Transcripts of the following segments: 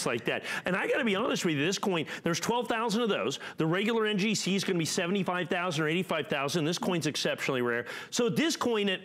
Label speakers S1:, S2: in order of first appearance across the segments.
S1: just like that. And I got to be honest with you, this coin, there's 12,000 of those. The regular NGC is going to be 75,000 or 85,000. This coin's exceptionally rare. So this coin at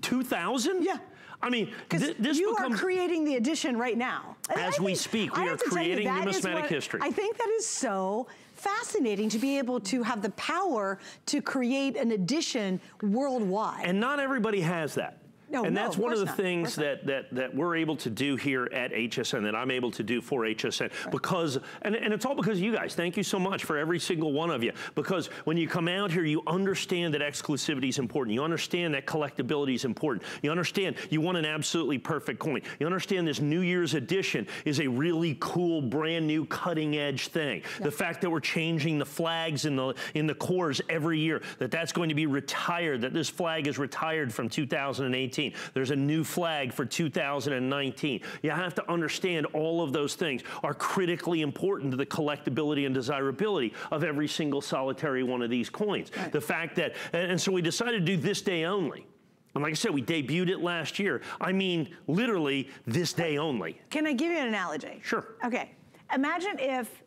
S1: 2,000?
S2: Yeah.
S1: I mean, this
S2: you are creating the edition right now.
S1: As we speak, we are creating numismatic history.
S2: I think that is so fascinating to be able to have the power to create an edition worldwide.
S1: And not everybody has that. And that's one of the things that we're able to do here at HSN, that I'm able to do for HSN, because, and it's all because of you guys. Thank you so much for every single one of you, because when you come out here, you understand that exclusivity is important. You understand that collectability is important. You understand you want an absolutely perfect coin. You understand this New Year's edition is a really cool, brand new, cutting edge thing. The fact that we're changing the flags in the cores every year, that's going to be retired, that this flag is retired from 2018. There's a new flag for 2019. You have to understand all of those things are critically important to the collectability and desirability of every single solitary one of these coins. The fact that, and so we decided to do this day only. And like I said, we debuted it last year. I mean, literally this day only.
S2: Can I give you an analogy?
S1: Sure.
S2: Okay. Imagine if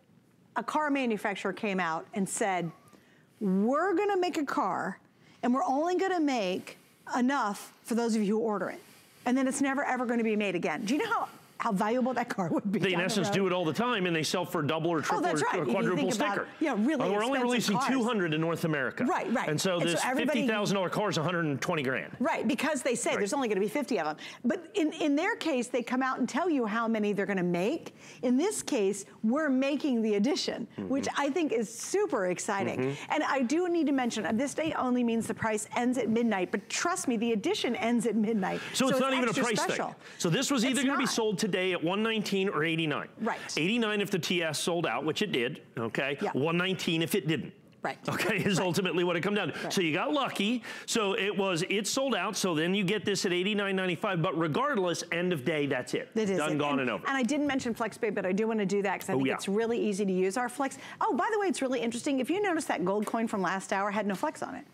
S2: a car manufacturer came out and said, we're going to make a car and we're only going to make enough for those of you who order it. And then it's never ever going to be made again. Do you know how valuable that car would be?
S1: They in essence do it all the time, and they sell for a double or triple or quadruple sticker.
S2: Yeah, really.
S1: We're only releasing 200 in North America.
S2: Right.
S1: And so this $50,000 car is 120 grand.
S2: Right, because they say there's only going to be 50 of them. But in their case, they come out and tell you how many they're going to make. In this case, we're making the edition, which I think is super exciting. And I do need to mention, this day only means the price ends at midnight. But trust me, the edition ends at midnight.
S1: So it's not even a price thing. So this was either going to be sold today at 119 or 89.
S2: Right.
S1: 89 if the TS sold out, which it did, okay? 119 if it didn't.
S2: Right.
S1: Okay, is ultimately what it comes down to. So you got lucky. So it sold out. So then you get this at $89.95. But regardless, end of day, that's it.
S2: It is.
S1: Done, gone, and over.
S2: And I didn't mention FlexPay, but I do want to do that because I think it's really easy to use our Flex. Oh, by the way, it's really interesting. If you notice that gold coin from last hour had no Flex on it.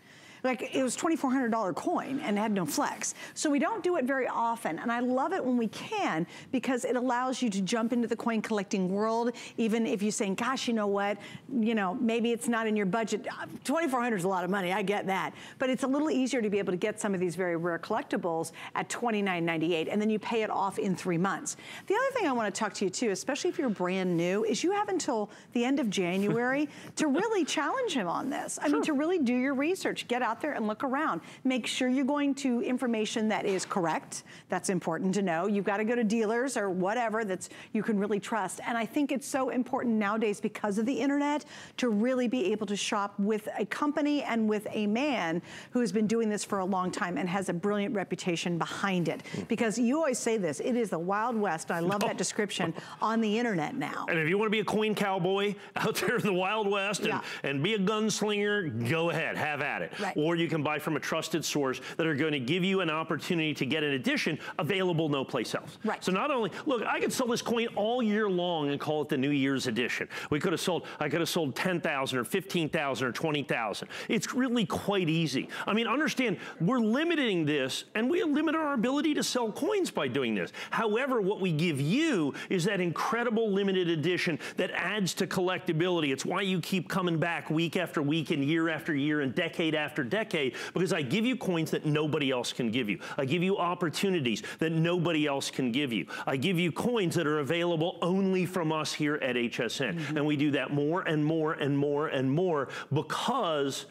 S2: Like, it was $2,400 coin and had no flex. So we don't do it very often. And I love it when we can, because it allows you to jump into the coin collecting world, even if you're saying, gosh, you know what, maybe it's not in your budget. $2,400 is a lot of money, I get that. But it's a little easier to be able to get some of these very rare collectibles at $29.98, and then you pay it off in 3 months. The other thing I want to talk to you too, especially if you're brand new, is you have until the end of January to really challenge him on this. I mean, to really do your research, get out there and look around. Make sure you're going to information that is correct. That's important to know. You've got to go to dealers or whatever that's you can really trust. And I think it's so important nowadays because of the internet to really be able to shop with a company and with a man who has been doing this for a long time and has a brilliant reputation behind it. Because you always say this, it is the Wild West. I love that description on the internet now.
S1: And if you want to be a coin cowboy out there in the Wild West and be a gunslinger, go ahead, have at it. Or you can buy from a trusted source that are going to give you an opportunity to get an edition available no place else. So not only, look, I could sell this coin all year long and call it the New Year's edition. I could have sold 10,000 or 15,000 or 20,000. It's really quite easy. I mean, understand, we're limiting this, and we limit our ability to sell coins by doing this. However, what we give you is that incredible limited edition that adds to collectability. It's why you keep coming back week after week and year after year and decade after decade, because I give you coins that nobody else can give you. I give you opportunities that nobody else can give you. I give you coins that are available only from us here at HSN. And we do that more and more and more and more because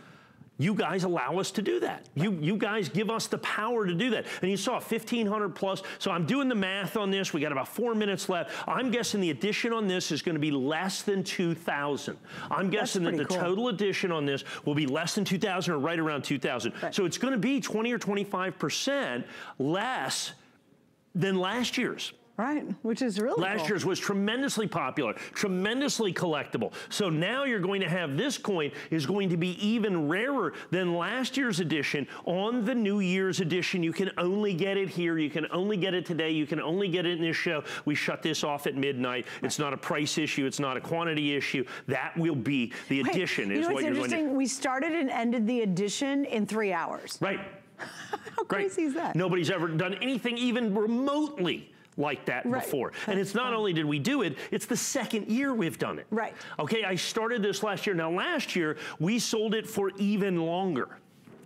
S1: you guys allow us to do that. You guys give us the power to do that. And you saw 1,500 plus. So I'm doing the math on this. We got about 4 minutes left. I'm guessing the edition on this is going to be less than 2,000. I'm guessing that the total edition on this will be less than 2,000 or right around 2,000. So it's going to be 20 or 25% less than last year's.
S2: Right, which is really
S1: Last year's was tremendously popular, tremendously collectible. So now you're going to have this coin is going to be even rarer than last year's edition. On the New Year's edition, you can only get it here. You can only get it today. You can only get it in this show. We shut this off at midnight. It's not a price issue. It's not a quantity issue. That will be the edition is what you're going to...
S2: We started and ended the edition in 3 hours.
S1: Right.
S2: How crazy is that?
S1: Nobody's ever done anything even remotely like that before. And it's not only did we do it, it's the second year we've done it.
S2: Right.
S1: Okay, I started this last year. Now last year, we sold it for even longer.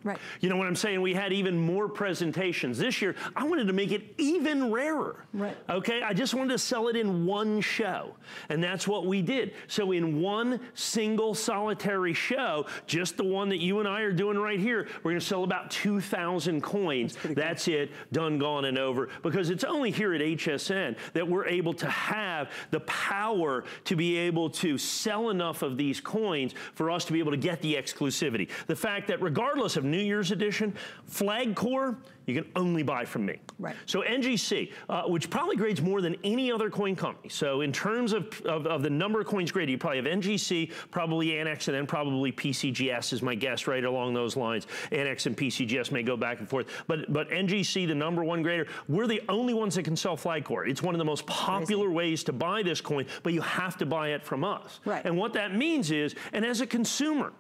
S2: Right.
S1: You know what I'm saying? We had even more presentations. This year, I wanted to make it even rarer.
S2: Right.
S1: Okay? I just wanted to sell it in one show. And that's what we did. So in one single solitary show, just the one that you and I are doing right here, we're going to sell about 2,000 coins. That's it. Done, gone, and over. Because it's only here at HSN that we're able to have the power to be able to sell enough of these coins for us to be able to get the exclusivity. The fact that regardless of New Year's edition, Flag Core, you can only buy from me.
S2: Right.
S1: So NGC, which probably grades more than any other coin company. So in terms of the number of coins graded, you probably have NGC, probably Annex, and then probably PCGS is my guess, right along those lines. Annex and PCGS may go back and forth. But NGC, the #1 grader, we're the only ones that can sell Flag Core. It's one of the most popular ways to buy this coin, but you have to buy it from us.
S2: Right.
S1: And what that means is, and as a consumer,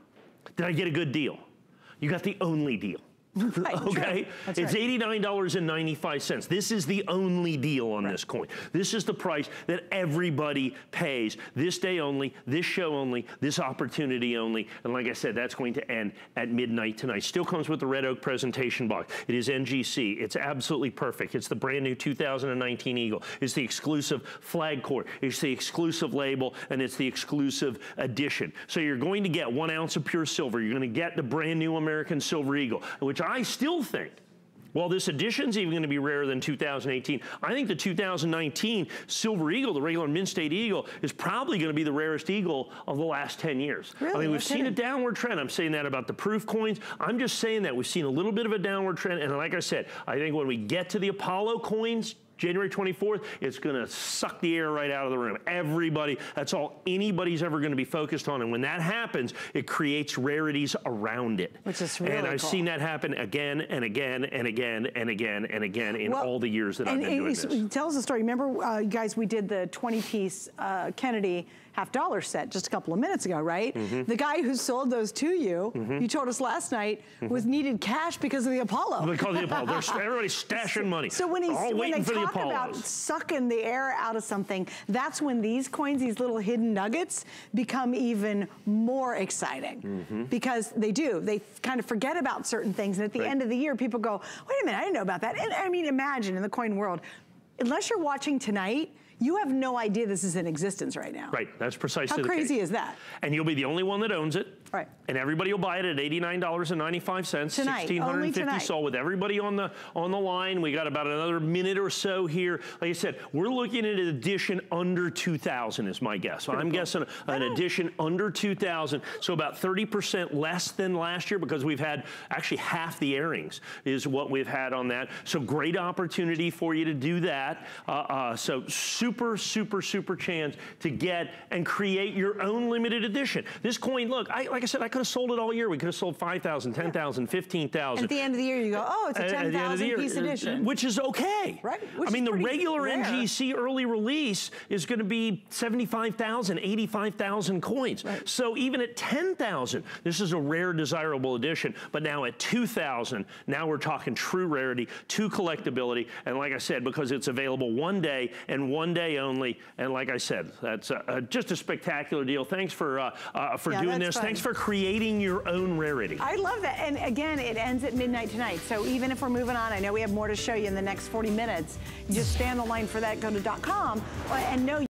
S1: did I get a good deal? You got the only deal.
S2: Right,
S1: okay? It's $89.95. This is the only deal on this coin. This is the price that everybody pays. This day only, this show only, this opportunity only. And like I said, that's going to end at midnight tonight. Still comes with the Red Oak presentation box. It is NGC. It's absolutely perfect. It's the brand new 2019 Eagle. It's the exclusive Flag Core. It's the exclusive label, and it's the exclusive edition. So you're going to get 1 ounce of pure silver. You're going to get the brand new American Silver Eagle, which I still think, well, this edition's even going to be rarer than 2018. I think the 2019 Silver Eagle, the regular Mint State Eagle, is probably going to be the rarest eagle of the last 10 years.
S2: Really?
S1: I mean, we've seen a downward trend. I'm saying that about the proof coins. I'm just saying that we've seen a little bit of a downward trend. And like I said, I think when we get to the Apollo coins, January 24th, it's going to suck the air right out of the room. Everybody, that's all anybody's ever going to be focused on. And when that happens, it creates rarities around it.
S2: Which is really
S1: And I've
S2: cool.
S1: seen that happen again and again and again and again and again in all the years that I've been doing this.
S2: Tell us a story. Remember, guys, we did the 20-piece Kennedy $50 set just a couple of minutes ago, right? The guy who sold those to you, you told us last night, was needed cash because of the Apollo.
S1: Because of the Apollo. Everybody's stashing money.
S2: So when, when they talk about sucking the air out of something, that's when these coins, these little hidden nuggets, become even more exciting. Because they do. They kind of forget about certain things. And at the end of the year, people go, wait a minute, I didn't know about that. And I mean, imagine in the coin world, unless you're watching tonight, you have no idea this is in existence right now.
S1: Right, that's precisely the case.
S2: How crazy is that?
S1: And you'll be the only one that owns it.
S2: Right.
S1: And everybody will buy it at $89.95.
S2: Tonight, only tonight.
S1: sold with everybody on the line. We got about another minute or so here. Like I said, we're looking at an edition under 2,000 is my guess. So I'm guessing an edition under 2,000. So about 30% less than last year because we've had actually half the airings is what we've had on that. So great opportunity for you to do that. So super, super, super chance to get and create your own limited edition. This coin, look, like I said, I could have sold it all year. We could have sold 5,000, 10,000, 15,000.
S2: At the end of the year, you go, oh, it's a 10,000 piece edition.
S1: Which is okay.
S2: Right.
S1: I mean, the regular NGC early release is going to be 75,000, 85,000 coins.
S2: Right.
S1: So even at 10,000, this is a rare, desirable edition. But now at 2,000, now we're talking true rarity, true collectability. And like I said, because it's available one day and one day only. And like I said, that's just a spectacular deal. Thanks for doing this.
S2: Fun.
S1: Thanks for creating your own rarity.
S2: I love that. And again, it ends at midnight tonight. So even if we're moving on, I know we have more to show you in the next 40 minutes. You just stay on the line for that. Go to .com and know